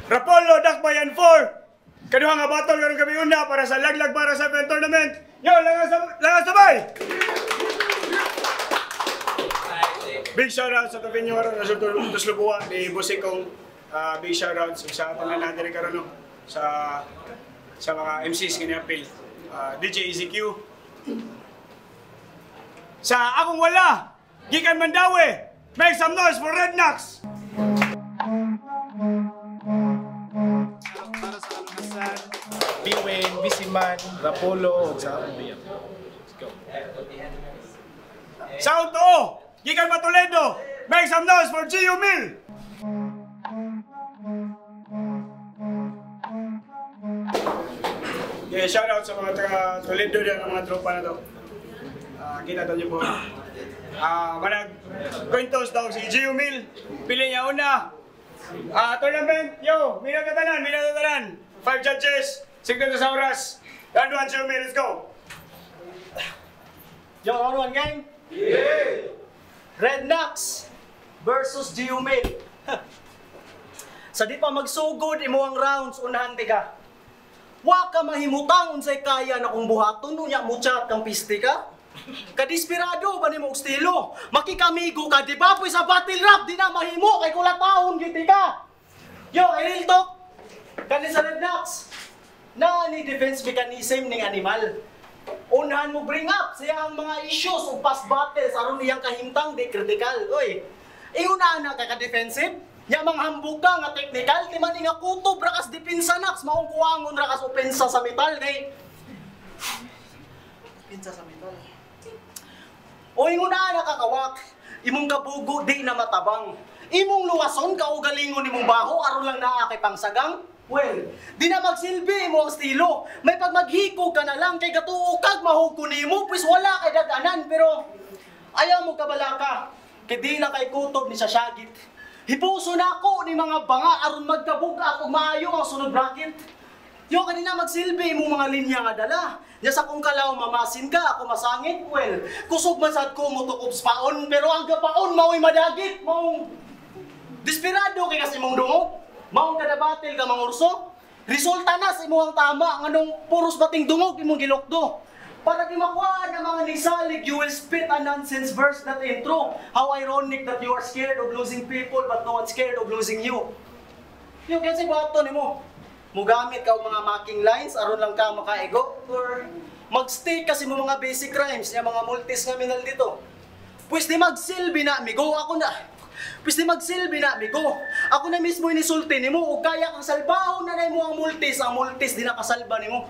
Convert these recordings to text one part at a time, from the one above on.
Rapolo, Dakbayan 4! Kaduha nga battle karong gabi una para sa laglag para sa event tournament. Yo, langas sabay! Big shoutout sa Tavinyo karon na sultod sa Lubuwa ni Busing kong big shoutout sa tanan natin karon sa mga MCs kini apil. DJ EZQ. Sa akong wala, gikan Mandawi. Make some noise for Red Knox. Biwen, Bisiman, Rapolo, ug sa Ubiyak. Let's go. Sound to! Gikan Toledo! Make some noise for Gio Mil! Yeah, shout out sa mga taga Toledo din ang mga tropa na to. Kita to niyo po. Manag Quintos daw si Gio Mil. Pili niya una. Tournament, yo! Mina katanan! 5 judges, 6 sa oras. Round 1, Gio Mil, let's go! Yo, round 1 gang? Yeah! Red Knox versus Gio Mil. Sa di pa magsugod imo ang rounds, unahan ka. Wa ka mahimutang unsay kaya na kung buhaton unya mo chat kang piste ka. Kadesperado ba nimo og estilo? Makikamigo ka, di ba? Poy sa battle rap di na mahimo kay kulatahon giti ka. Yo, real talk. Kani sa Red Knox, na ni defense mechanism ning animal. Unahan mo bring up siya ang mga issues o past battles aron niyang kahimtang di critical. Oy, iunahan na ka defensive. Nya mga hambog ka nga technical, di man nga kutob ra kas depensa nax, maong kuwangon ra kas opensa sa metal kay pinsa sa metal. O iunahan na kakawak, imong kabugo di na matabang. Imong luwason kaugalingon imong baho aron lang naa kay pangsagang. Well, di na magsilbi mo ang estilo. May pag maghiko ka na lang kay gatuo kag mahugko nimo, pues wala kay daganan pero ayaw mo kabalaka. Kay di na kay kutob ni sa syagit. Hipuso na ako ni mga banga aron magkabuga ug maayo ang sunod bracket. Yo kanina magsilbi mo mga linya nga dala. Ya sa kung kalaw mamasin ka ako masangit. Well, kusog man sad ko mo tukob sa paon pero ang gapaon mao'y madagit. Maong desperado kay kasi mong dungog. Maong kada battle ka mangurso, resulta na sa imuhang tama nganong puros bating dungog imong gilokdo. Para di makuha ng mga nisalig, you will spit a nonsense verse that intro. How ironic that you are scared of losing people but no one scared of losing you. Yung kasi bato ni mo, mugamit ka og mga mocking lines aron lang ka makaigo or magstay kasi mo mga basic rhymes niya mga multis nga minal dito. Pues di magsilbi na amigo ako na. Pwede magsilbi na, amigo. Ako na mismo inisulti ni mo, o kaya kang salbahon na mo ang multis di nakasalba ni mo.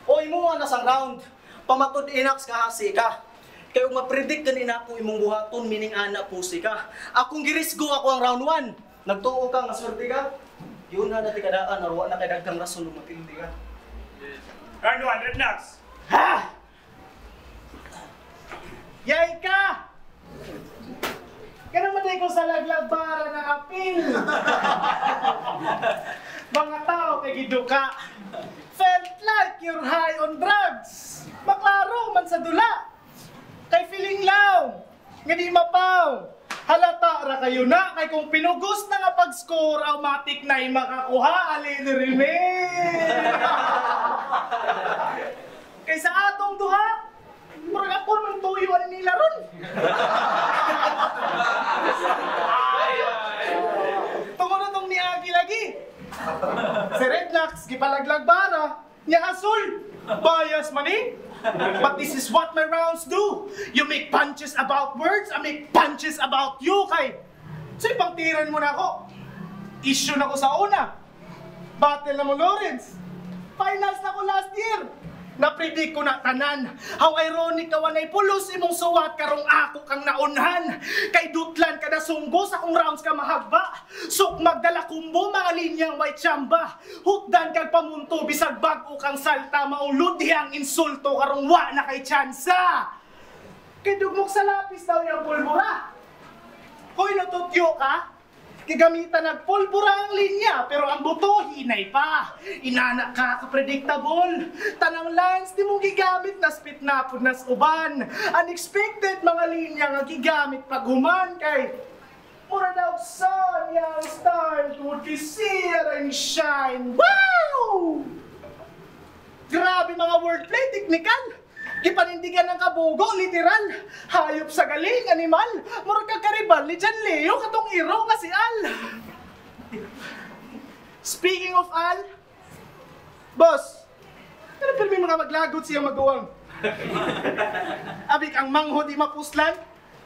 O imo na sang round, pamatod inax kahasi ka. Kaya kung mapredict kanina ako imong buhaton, mining ana pusi ka. Akong girisgo ako ang round 1. Nagtuo ka, naswerte ka. Yun na natin kadaan, naruwa na kay dagkang rason matindi ka. Round 1, Red Knox. Ha! Yay ka! Kaya naman ko sa laglagbara ng apil. Mga tao kay giduka. Felt like you're high on drugs. Maklaro man sa dula. Kay feeling law. Nga di mapaw. Halata ra kayo na. Kay kung pinugos na nga pag-score, automatic na makakuha. Alin rime. Kay sa atong duha, murag ako nang tuyo ano nila ron. Tungod na tong niagi lagi. Si Red Knox, gipalaglag bara, niya asul. Bias mani. But this is what my rounds do. You make punches about words, I make punches about you kay. So ipang tiran mo na ako. Issue na ko sa una. Battle na mo Lawrence. Finals na ko last year. Napredict ko na tanan. How ironic ka wanay pulos imong suwat karong ako kang naunhan. Kay dutlan kada sunggo sa kung rounds ka mahagba. Suk magdala kumbo mga linyang may tsamba. Hutdan kag pamunto bisag bag-o kang salta maulod dihang insulto karong wa na kay tsansa. Kay dugmok sa lapis daw yung pulbura. Hoy natutyo ka? Kigamitan nagpulbura ang linya, pero ang buto, hinay pa. Inanak ka, ka-predictable. Tanang lines, di mong gigamit na spit na po nas uban. Unexpected mga linya nga gigamit pag human kay mura daw sun, young star, would be sear and shine. Wow! Grabe mga wordplay, technical. Gipanindigan ng kabugo, literal. Hayop sa galing, animal. Murag kang karibal ni John Leo, katong iro nga si Al. Speaking of Al, boss, ano pa may mga maglagot siya magawang? Abik ang mangho di mapuslan,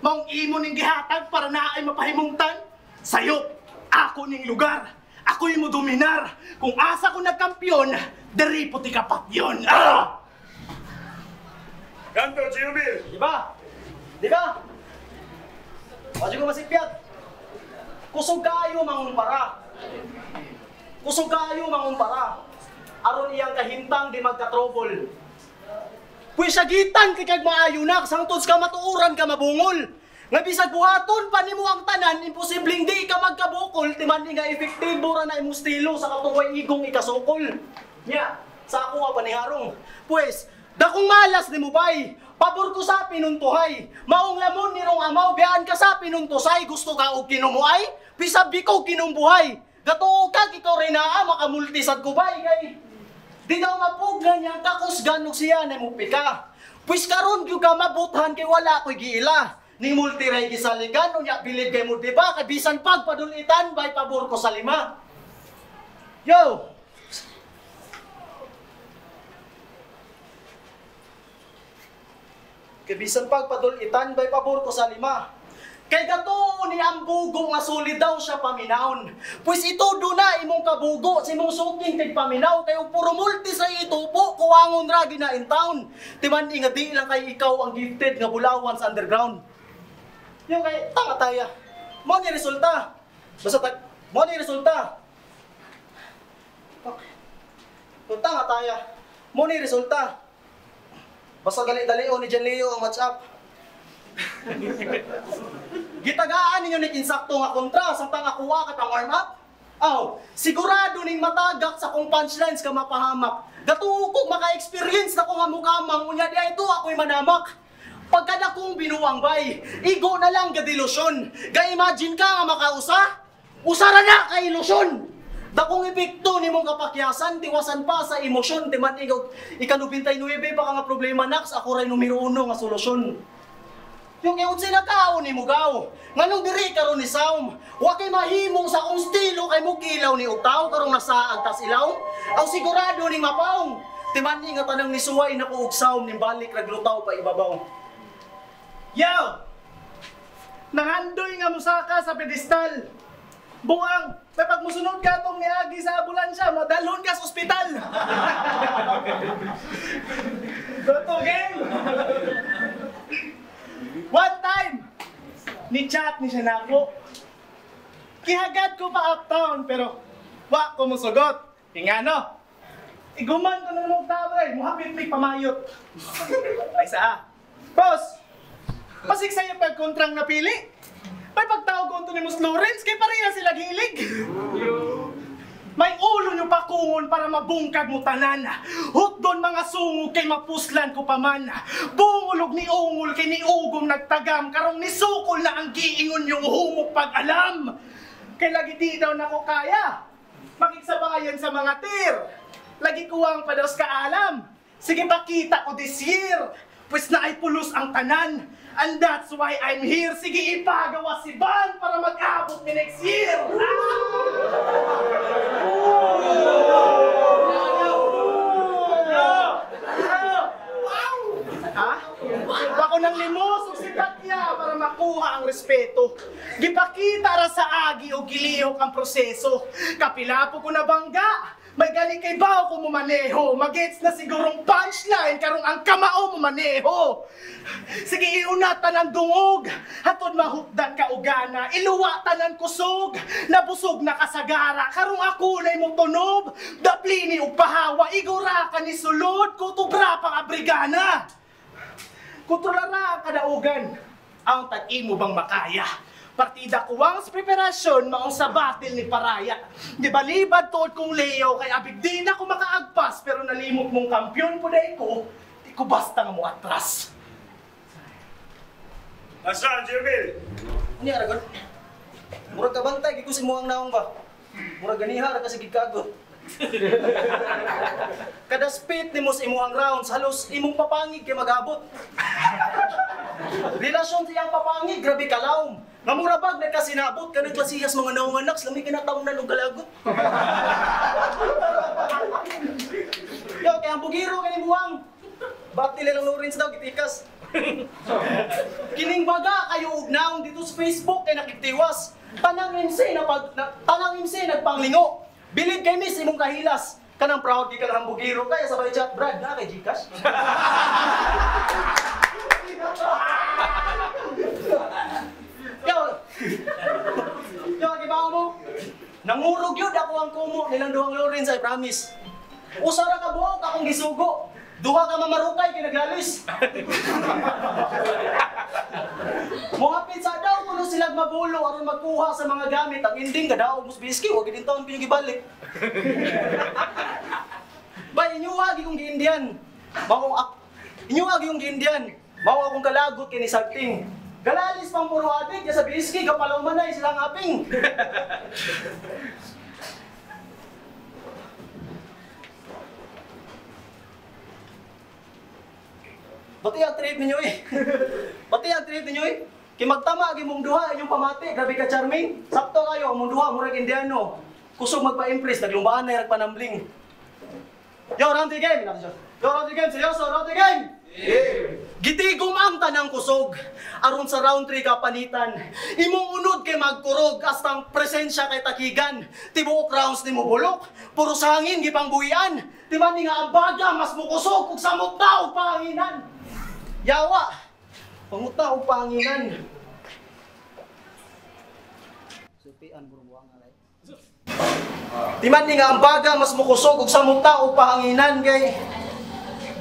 maong imo ning gihatag para na ay mapahimungtan. Sayop, ako ning lugar. Ako imo dominar. Kung asa ko nagkampiyon, deri puti kapat yun. Ah! Ganto, Jumil! Di ba? Di ba? Wajib ko masikpiat. Kusog kayo mangumpara. Kusog kayo mangumpara. Aron iyang kahintang di magka-trouble. Puy sagitan kay kag maayunak, sangtod ka matuuran ka mabungol. Nga bisag buhaton pa nimo ang tanan, imposibleng di ka magkabukol, timan nga epektibo ra na imong estilo sa katuway igong ikasukol. Nya, sa ako nga paniharong. Pues, dakong malas ni mo bay, pabor ko sa pinuntuhay. Maong lamon ni rong amaw, biyaan ka sa pinuntusay. Gusto ka og kinumuhay, pisabi ko kinumbuhay. Gatuo ka, ikaw rin na makamultisad ko bay. Kay, di daw mapuglan niyang kakusgan og siya na mo pika. Pues karon gyud ka mabuthan kay wala ko'y giila. Ni multiray gisaligan, unya bilid kay mo diba, kay bisan pagpadulitan, bay pabor ko sa lima. Yo! Bisan pagpadulitan, bay pabor ko sa lima. Kay gato ni ang bugo nga solid daw siya paminaon. Pues ito do na imong kabugo, si mong suking kay paminaw, kay puro multi sa itupo, kuwangon ragi na in town. Timan nga di lang kay ikaw ang gifted nga bulawan sa underground. Yung kay, tanga taya. Mo ni resulta. Basta mo ni resulta. Tanga taya. Mo ni resulta. Basta dali-dali o ni John Leo ang WhatsApp. Gitagaan ninyo ni kinsakto nga kontra sa tanga kuha ka pang warm up. Aw, sigurado ning matagak sa kong punchlines ka mapahamak. Gatukog maka-experience na ko nga mukamang unya di ito ako'y manamak. Pagkada kong binuwang bay, igo na lang gadilusyon. Ga-imagine ka nga makausa? Usara na ka ilusyon. Dakong epekto ni mong kapakyasan, tiwasan pa sa emosyon. Timan ikanubintay 9 pa ka nga problema naks, ako rin numero 1 nga solusyon. Yung iyon sila kao ni Mugaw, nganong diri karon ni Saum, wa kay mahimong sa kong stilo kay mukilaw ni Utaw karong nasaag tas ilaw, aw sigurado ning mapaong. Timan nga tanang ni Suway na ko og Saum ning balik naglutaw pa ibabaw. Yo! Nangandoy nga musaka sa pedestal. Buang, may pagmusunod ka itong niagi sa ambulansya, madalhon ka sa ospital. Goto game! One time, ni-chat ni siya na ako. Kihagad ko pa uptown, pero wa ko musugot. Ingano? Iguman ko na mong tabay, muhapit-pik pamayot. Ay sa boss! Pasig sa'yo pagkontrang napili. May pagtawag ko ito ni Mus Lawrence, kay pareha sila gilig. May ulo nyo pakungon para mabungkag mo tanan. Hutdon mga sungog kay mapuslan ko paman. Bungulog ni ungol kay ni ugom nagtagam. Karong ni sukol na ang giingon yung humok pag-alam. Kay lagi di daw na ko kaya makiksabayan sa mga tir. Lagi kuwang pa daw sa kaalam. Sige pakita ko this year. Pues na ay pulos ang tanan. And that's why I'm here. Sige, ipagawa si Van para mag-abot ni next year. Ha? Ako nang limusog si Katya para makuha ang respeto. Gipakita ra sa agi o gilihok ang proseso. Kapilapo ko na bangga. May gali kay bao ko maneho. Magets na sigurong punchline karong ang kamao maneho. Sige, iunatan ang dungog. Hatod mahupdan ka ugana. Iluwatan ang kusog. Nabusog na kasagara. Karong ako na'y mo tunob. Daplini o pahawa. Igura ka ni sulod. Kutubra pang abrigana. Kutulara ang kadaugan. Ang tag-imo bang makaya? Partida kuwang sa preparasyon maong sa battle ni Paraya. Di ba libad tuod kong Leo kay abig di na ko makaagpas pero nalimot mong kampyon po day ko, di ko basta nga mo atras. Asa, Jemil? Ano yung aragon? Murag kabantay, kikusin mo ang naong ba? Murag ganihar kasi gigkagot. Kada spit ni mo sa imuhang rounds, halos imong papangig kay magabot. Relasyon siyang papangig, grabe kalawm. Mamurabag na kasi naabot ka naglasihas mga naong anak, lamig kinatawnan o galagot. Yo, kaya ang bugiro kaning buwang. Ba't nila lang Lawrence daw, gitikas. Kining baga kayo ugnaong dito sa Facebook kay nakitiwas. Tanang MC nagpanglingo. Bilid kay miss imong kahilas. Kanang proud di ka ng hambugiro kaya sabay chat Brad na kay Gcash. Yo, gibaw mo. Nangurog yun ako ang kumo nilang duhang Lawrence, I promise. Usara ka buhok akong gisugo. Duha ka mamarukay kay naglalis. Muhapit sa daw kuno silang mabulo aron magkuha sa mga gamit. Ang ending ka daw mus biski wag din taon pinyo gibalik. Bay inyo wagi kong giindian. Inyo wagi yung giindian. Mao akong kalagot kini sagting. Galalis pang puro adik sa biski kapalaw manay silang aping. Bati ang trip ninyo eh. Bati ang trip ninyo eh. Kay magtama gi mong duha inyong pamati, grabe ka charming. Sakto kayo mong duha murag Indiano. Kusog magpa-impress naglumbaan na panambling. Yo, round the game. Yo, round the game. Seryoso, round the game. Gitigom ang tanang kusog. Aron sa round 3 kapanitan. Imong unod kay magkurog astang presensya kay takigan. Tibuok rounds nimo bulok. Puro sa hangin gipangbuhian. Timan ni nga ang baga mas mukusog kung samot na o panginan. Yawa, panguta o panginan. Supian burubuang alay. Timan ni nga ang baga mas mukusog ug samot na o panginan kay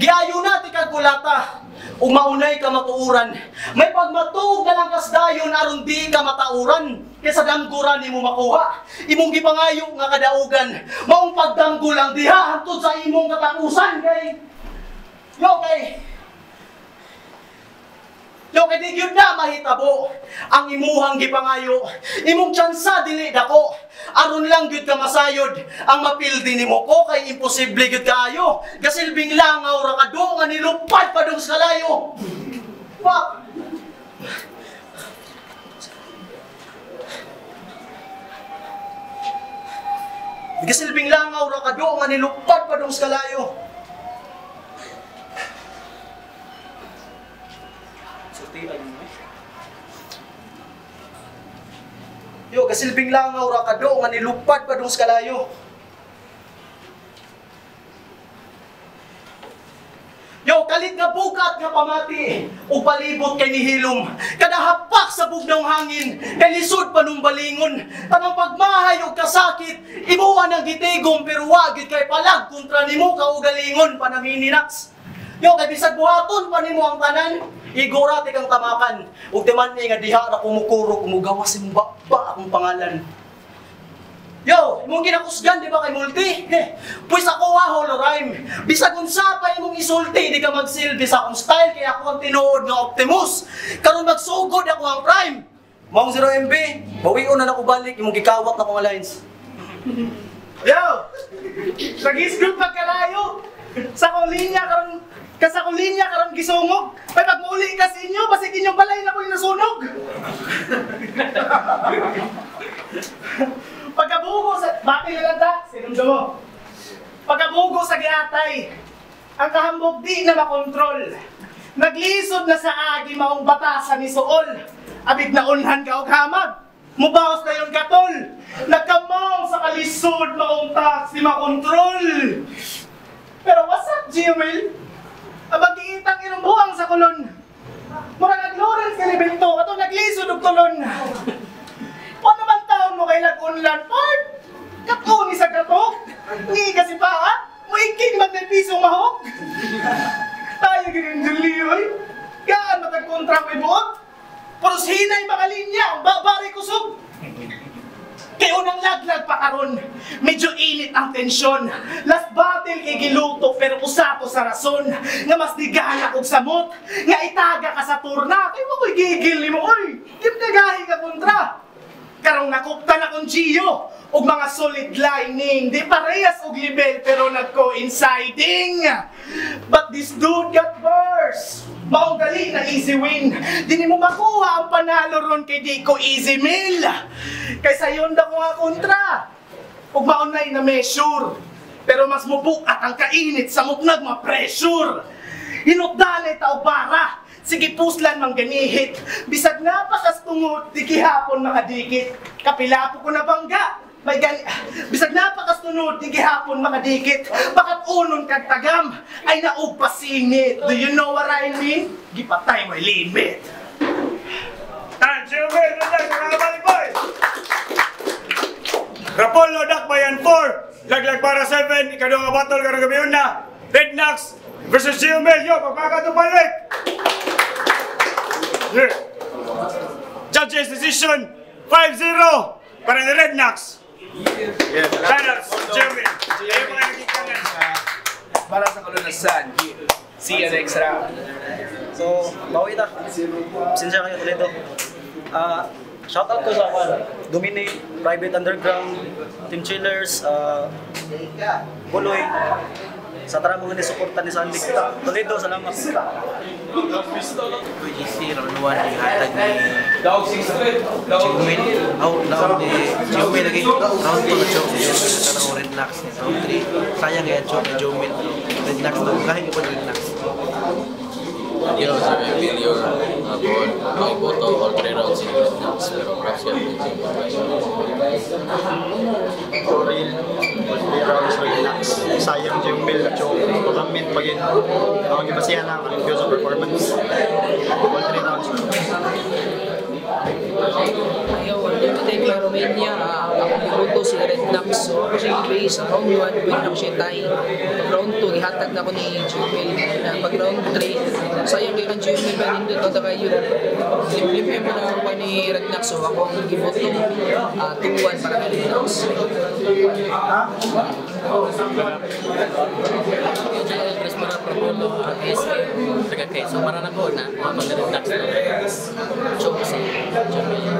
giayo na ti kagulata ug maunay ka matuuran. May pagmatuog na lang kasdayon aron di ka matauran. Kaysa damguran nimo makuha. Imong gipangayo nga kadaugan. Maong pagdanggol lang diha hangtod sa imong katapusan kay Yo kay di gyud na mahitabo ang imuhang gipangayo. Imong tsansa dili dako. Aron lang gyud ka masayod ang mapildi nimo ko kay imposible gyud kaayo. Gasilbing langaw ra kado nga nilupad padung sa kalayo. Fuck. Gasilbing langaw ra kado nga nilupad padung sa kalayo. Yo, kasilbing langaw ra kado nga nilupad padung sa kalayo. Yo, kalit nga bukat nga pamati o palibot kay nihilom. Kada hapak sa bugnaw hangin, kay lisod panung balingon. Tanang pagmahay o kasakit, imuan ang gitigom pero wagid kay palag kontra nimo kaugalingon panamininax. Yo, kay bisag buhaton pa nimo ang tanan, igorate kang tamakan. Ug timan ni nga diha ra kumukuro kumugawas imong bakba akong pangalan. Yo, imong ginakusgan di ba kay multi? Pues ako holo rhyme. Bisag unsa pa imong isulti di ka magsilbi sa akong style kay ako ang tinuod nga Optimus. Karon magsugod ako ang prime. Maong 0MB, bawion na nako balik imong gikawat na kong alliance. Yo! Nag-isgroup pagkalayo. Sa kong linya karon gisungog. Pag magmuli ka sa inyo, basig inyong balay na ko yung nasunog. Pagkabugo sa... Bakit na lang ta? Sinunod mo. Pagkabugo sa giatay, ang kahambog di na makontrol. Naglisod na sa agi maong batasan ni Suol. Abig na unhan ka og hamag. Mubawas na yung katol. Nagkamang sa kalisod maong tax di makontrol. Pero what's up, Gmail? Abag-iitang inong buwang sa kulon. Mura nag-Lawrence ka libento, ato naglisod og tulon. O naman taon mo kay nag-unlan part? Katuni sa katok? Ni kasi pa, muiking man may pisong mahok. Tayo ganyan Julioy. Gaan matagkontra may buot. Pero hinay mga linya, ang babari kusog. Kaya unang laglag pa karon, medyo init ang tensyon. Last battle kay giluto pero usato sa rason. Nga mas digala og samot, nga itaga ka sa turna. Kaya mo ko'y gigil ni mo, oy, kim nagahi ka kontra. Karong nakupta na kong Gio, og mga solid lining. Di parehas og level pero nagko-insiding. But this dude got worse. Maong gali na easy win. Di ni mo makuha ang panalo ron kay di ko easy meal. Kaysa yun na ko nga kontra. Ug maunay na measure. Pero mas mubukat ang kainit sa muknag ma-pressure. Hinutdanay tao para. Sige puslan mang ganihit. Bisag nga pa kas tungod, di gihapon makadikit. Kapilapo ko na bangga. May bisag napakas tunod, di gihapon makadikit. Bakat unon kag tagam, ay naugpasingit. Do you know what I mean? Gipatay mo limit. Tan, Gmail, nandiyan sa kakabalik boy! Rapolo, Dakbayan 4, laglag para 7, ikaduha nga battle karong gabi na. Red Knox versus Gmail, yo, pagkakato balik! Yeah. Judges decision 5-0 para ni Red Knox. Thanos, Gmail. Ayaw mga nagikangan. Para sa kalunasan, see you next round. So, bawi ta. Sinsya kayo Toledo. Shoutout ko sa Dominate, Private Underground, Team Chillers, Buloy. Sa tara mga nisuporta ni Sandy. Toledo, salamat. GC round 1 ihatag ni Gmail. Down ni Gmail lagi. Round 2 na choke ni Gmail. Natara Red Knox ni round 3. Sayang kaya choke ni Gmail. Red Knox to. Kahit ipon Red Knox. Yo, sabi Emilio, ball, may boto, all 3 rounds in Red Knox, pero crash yan yung Real, all 3 rounds relax. Sayang Gmail at yung tournament pag yun. Ang ibasihan na, kalimpyo sa performance. All 3 rounds. Ayaw, dito tayo kay Romania, ako binuto si Red Knox. So ako siya i-base, round 1, win ako siya tayo. Pag round 2, ihatag na ako ni Gmail. Pag round 3, sayang kay kang Gmail, ba nindot ko taga yun. Limlim mo na ako ni Red Knox. So ako ang gibuto 2-1 para kay Red Knox. Tres para Promulo, is tagakay. So para na ko na, mga Red Knox na. Choke si Gmail.